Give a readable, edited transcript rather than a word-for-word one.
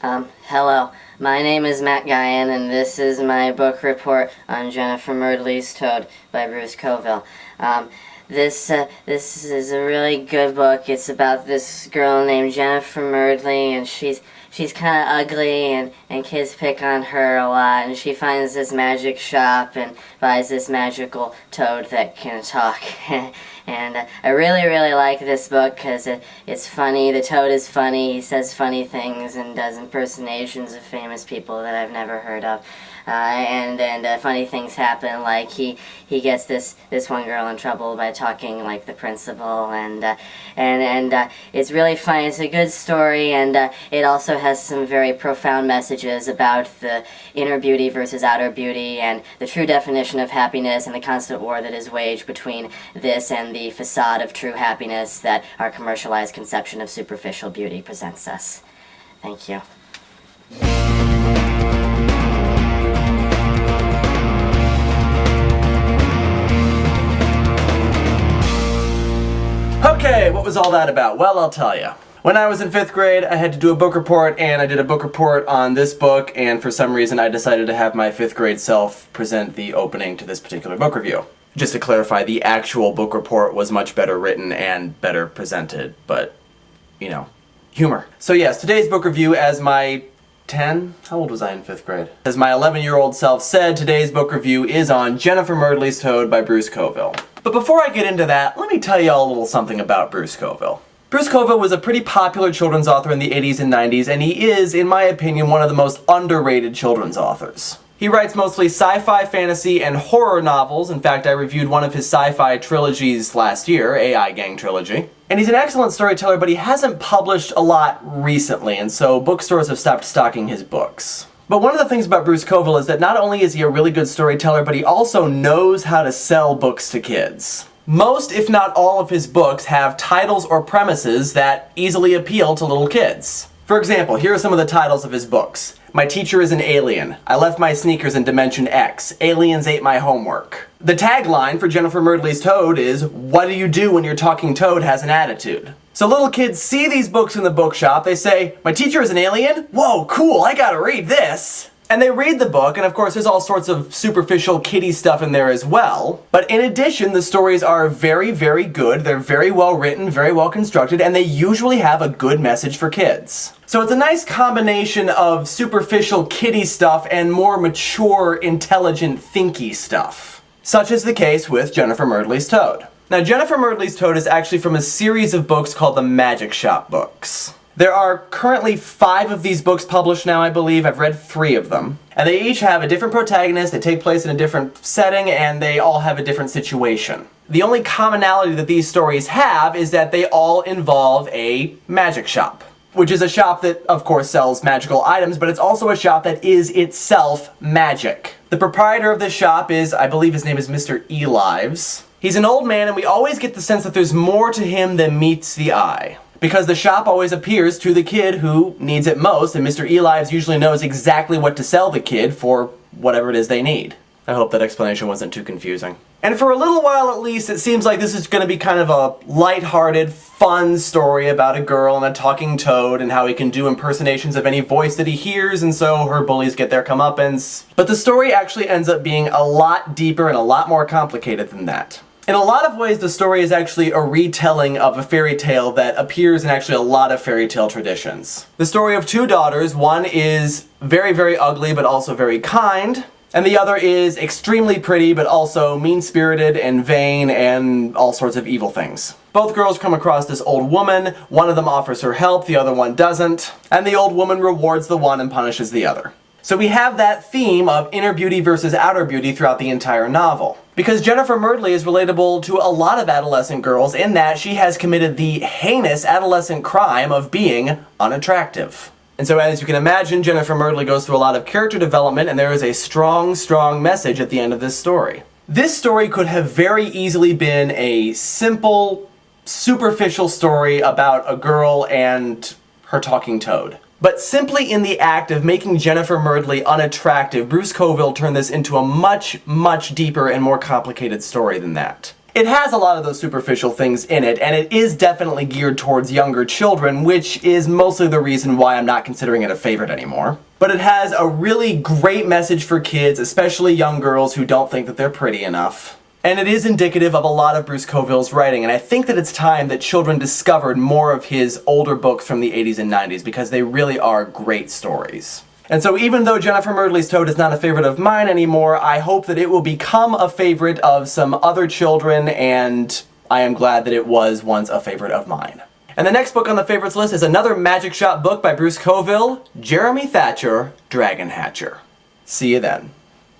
Hello. My name is Matt Guyan, and this is my book report on Jennifer Murdley's Toad by Bruce Coville. This is a really good book. It's about this girl named Jennifer Murdley, and she's kind of ugly, and kids pick on her a lot, and she finds this magic shop and buys this magical toad that can talk. And I really, really like this book because it's funny. The toad is funny. He says funny things and does impersonations of famous people that I've never heard of. And funny things happen, like he gets this one girl in trouble by talking like the principal, and it's really funny. It's a good story, and it also has some very profound messages about the inner beauty versus outer beauty, and the true definition of happiness, and the constant war that is waged between this and the facade of true happiness that our commercialized conception of superficial beauty presents us. Thank you. Okay, what was all that about? Well, I'll tell you. When I was in 5th grade, I had to do a book report, and I did a book report on this book, and for some reason I decided to have my 5th grade self present the opening to this particular book review. Just to clarify, the actual book report was much better written and better presented, but, you know, humor. So yes, today's book review, as my 10? How old was I in 5th grade? As my 11-year-old self said, today's book review is on Jennifer Murdley's Toad by Bruce Coville. But before I get into that, let me tell you all a little something about Bruce Coville. Bruce Coville was a pretty popular children's author in the 80s and 90s, and he is, in my opinion, one of the most underrated children's authors. He writes mostly sci-fi, fantasy, and horror novels. In fact, I reviewed one of his sci-fi trilogies last year, AI Gang Trilogy. And he's an excellent storyteller, but he hasn't published a lot recently, and so bookstores have stopped stocking his books. But one of the things about Bruce Coville is that not only is he a really good storyteller, but he also knows how to sell books to kids. Most, if not all, of his books have titles or premises that easily appeal to little kids. For example, here are some of the titles of his books. My Teacher is an Alien. I Left My Sneakers in Dimension X. Aliens Ate My Homework. The tagline for Jennifer Murdley's Toad is, "What do you do when your talking toad has an attitude?" So little kids see these books in the bookshop, they say, "My teacher is an alien? Whoa, cool, I gotta read this!" And they read the book, and of course there's all sorts of superficial kiddie stuff in there as well. But in addition, the stories are very, very good, they're very well written, very well constructed, and they usually have a good message for kids. So it's a nice combination of superficial kiddie stuff and more mature, intelligent, thinky stuff. Such is the case with Jennifer Murdley's Toad. Now, Jennifer Murdley's Toad is actually from a series of books called the Magic Shop books. There are currently 5 of these books published now, I believe. I've read 3 of them. And they each have a different protagonist, they take place in a different setting, and they all have a different situation. The only commonality that these stories have is that they all involve a magic shop, which is a shop that, of course, sells magical items, but it's also a shop that is itself magic. The proprietor of this shop is, I believe his name is Mr. Elives. He's an old man, and we always get the sense that there's more to him than meets the eye. Because the shop always appears to the kid who needs it most, and Mr. Elives usually knows exactly what to sell the kid for whatever it is they need. I hope that explanation wasn't too confusing. And for a little while at least, it seems like this is going to be kind of a lighthearted, fun story about a girl and a talking toad and how he can do impersonations of any voice that he hears, and so her bullies get their comeuppance. But the story actually ends up being a lot deeper and a lot more complicated than that. In a lot of ways, the story is actually a retelling of a fairy tale that appears in actually a lot of fairy tale traditions. The story of 2 daughters, one is very, very ugly but also very kind, and the other is extremely pretty but also mean-spirited and vain and all sorts of evil things. Both girls come across this old woman, one of them offers her help, the other one doesn't, and the old woman rewards the one and punishes the other. So we have that theme of inner beauty versus outer beauty throughout the entire novel. Because Jennifer Murdley is relatable to a lot of adolescent girls in that she has committed the heinous adolescent crime of being unattractive. And so as you can imagine, Jennifer Murdley goes through a lot of character development, and there is a strong, strong message at the end of this story. This story could have very easily been a simple, superficial story about a girl and her talking toad. But simply in the act of making Jennifer Murdley unattractive, Bruce Coville turned this into a much, much deeper and more complicated story than that. It has a lot of those superficial things in it, and it is definitely geared towards younger children, which is mostly the reason why I'm not considering it a favorite anymore. But it has a really great message for kids, especially young girls who don't think that they're pretty enough. And it is indicative of a lot of Bruce Coville's writing, and I think that it's time that children discovered more of his older books from the 80s and 90s, because they really are great stories. And so even though Jennifer Murdley's Toad is not a favorite of mine anymore, I hope that it will become a favorite of some other children, and I am glad that it was once a favorite of mine. And the next book on the favorites list is another Magic Shop book by Bruce Coville, Jeremy Thatcher, Dragon Hatcher. See you then.